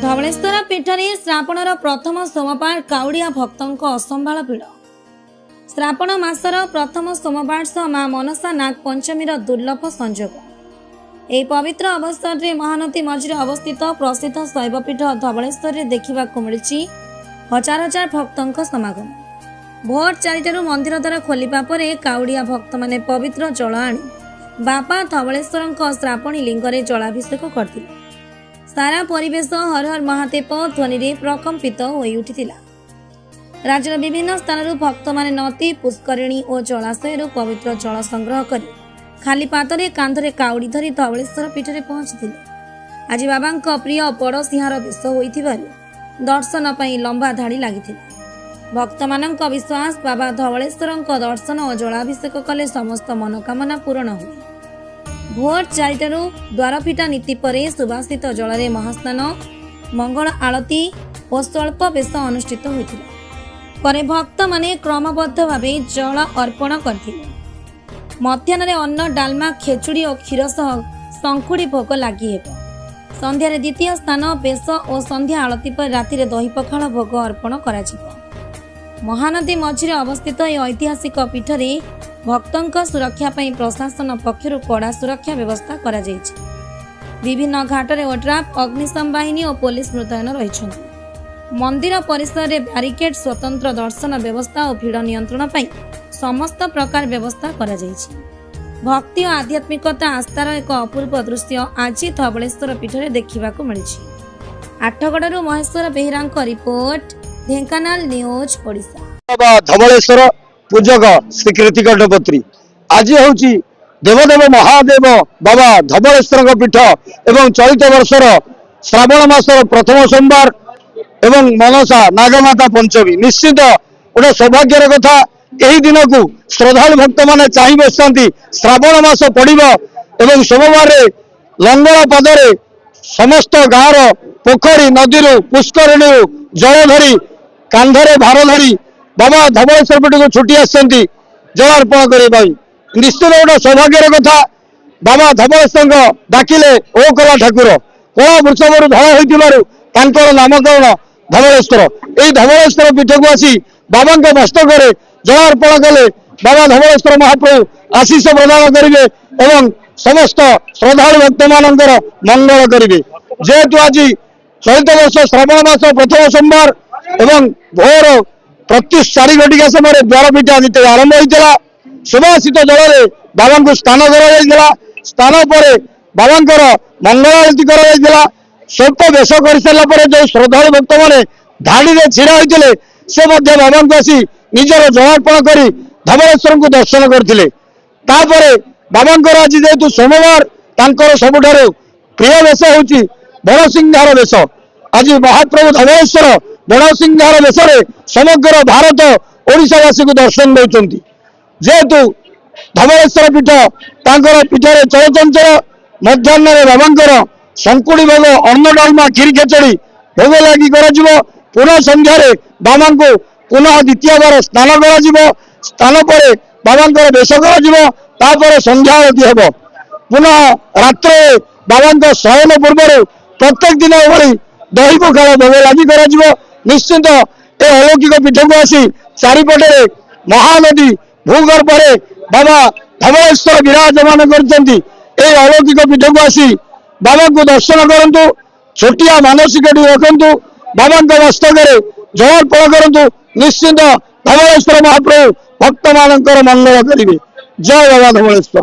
धवलेश्वर पीठरे श्रावणर प्रथम सोमवार काउड़िया भक्तों असंभाल भिड़। श्रावण मासर प्रथम सोमवार सह मां मनसा नाग पंचमीर दुर्लभ संयोग। यह पवित्र अवसर में महानदी मझिरे अवस्थित प्रसिद्ध शैवपीठ धवलेश्वर देखा मिली हजार हजार भक्तों समागम। भोर 4टारू मंदिर द्वार खोलिबा परे काउड़िया भक्त माने पवित्र जल आनी बापा धवलेश्वर श्रावणी लिंगरे जलाभिषेक करथिले। सारा परिवेश हर हर महादेव ध्वनि प्रकम्पित होई उठिथिला। राज्यर विभिन्न स्थानरू भक्त माने नदी पुष्करिणी और जलाशय पवित्र जल संग्रह करी खाली पातरे कांधरे काउड़ी धरी धवलेश्वर पीठरे पहुंचथिले। आज बाबा प्रिय बड़ सिंहार बेश होइथिबारु दर्शन पई लंबा धाड़ी लागिथिला। भक्त मानक विश्वास बाबा धवलेश्वर दर्शन और जलाभिषेक कले समस्त मनोकामना पूर्ण हुए। भोर 4टारू द्वारफिटा नीति परे सुबासित जल महास्नान मंगल आलती और स्वल्प बेश अनुष्ठित होइथिला। परे भक्त माने क्रमबद्ध भावे जल अर्पण करथिले। मध्याह्न अन्न डालमा खेचुड़ी और क्षीर सह शंखुड़ी भोग लगी हेब। संध्यारे द्वितीय स्थान बेश और संध्या आलती पर राति दही पखाल भोग अर्पण कराजिबो। महानदी मझिरे अवस्थित यह ऐतिहासिक पीठरे भक्तों सुरक्षा पई प्रशासन पक्षर कड़ा सुरक्षा व्यवस्था करा जायछि। विभिन्न घाटरे ओड्राफ अग्निशम बाहिनी और पुलिस मुतयन रहिछन्ति। मंदिर परिसर में ब्यारिकेड स्वतंत्र दर्शन व्यवस्था और भीड़ नियंत्रण पई समस्त प्रकार व्यवस्था करा जायछि। भक्ति और आध्यात्मिकता आस्थार एक अपूर्व दृश्य आज धवलेश्वर पीठरे देखिबाकू मिलिछि। आठगड़रू महेश्वर बेहेरा रिपोर्ट, ढेंकानाल न्यूज ओडिशा। धवलेश्वर पूजक श्री कृतिकंठपत्री आज हूँ देवदेव महादेव बाबा धवलेश्वर पीठ एवं चलित वर्षर श्रावण मासर प्रथम सोमवार एवं मनसा नागमाता पंचमी निश्चित गोटे सौभाग्यर कथा। यही दिन को श्रद्धालु भक्त मैंने चाह बसती श्रावण मास पड़ो एवं सोमवार लंगल पदरे समस्त गाँव पोखरी नदी पुष्करिणी जल धरी कांधरे भार धरी बाबा धवलेश्वर पीठ को छुट्टी आसती जल अर्पण करने। निश्चित गोटे सौभाग्यर कथा। बाबा धवलेश्वर डाकिले ओ कला ठाकुर कला वृषभ धड़ा नामकरण धवलेश्वर। यही धवलेश्वर पीठ को आसी बाबा मस्तक जल अर्पण कले बाबा धवलेश्वर महाप्रभु आशीष प्रदान करेंगे एवं समस्त श्रद्धालु भक्त मानकर मंगल करेंगे। जेहेतु आज चलित वर्ष श्रावण मास प्रथम सोमवार एवं भोर प्रति 4 घटिका समय द्वारपीठा नीति आरंभ होता। सुभाषित जल बाबा को स्नान करा। स्नान पर बाबा मंगल आरती करा। स्वल्प बेश कर सारापर जो श्रद्धालु भक्त मैंने धाड़ी में छिड़ा होते से बाबा को आसी निजर जलार्पण कर धवलेश्वर को दर्शन करते। बाबा आज जेहेतु सोमवार सबुठार प्रिय वेश हूँ बड़सिंहार वेश। आज महाप्रभु धवलेश्वर बड़सिंहार वेश समग्र भारत ओडिशावासी को दर्शन देउछन्ति। जेहेतु धवलेश्वर पीठ तांकर पीठरे चलचंचल मध्याह्न बाबांकर शंकुड़ी भोग अन्न डालमा खीर खेचड़ी भोग लगी कर पुनः संध्यारे बाबा को पुनः द्वितीय बार स्नान कर स्नान पर बाबा बेश कर संध्या आरती हेब। पुनः रात्रे बाबा शयन पूर्व प्रत्येक दिन भाई दही पखाल भोग लगी कर निश्चित ए अलौकिक पीठ को आसी चारिपटे महानदी भूगर्भ बाबा धवलेश्वर विराजमान करछन्ति। ए अलौकिक पीठ को आसी बाबा को दर्शन करंतु, छोटिया मानसिक रखंतु, बाबा मस्तक जल अर्पण करंतु। निश्चित धवलेश्वर महाप्रभु भक्त मानकर मंगल करिवे। जय बाबा धवलेश्वर।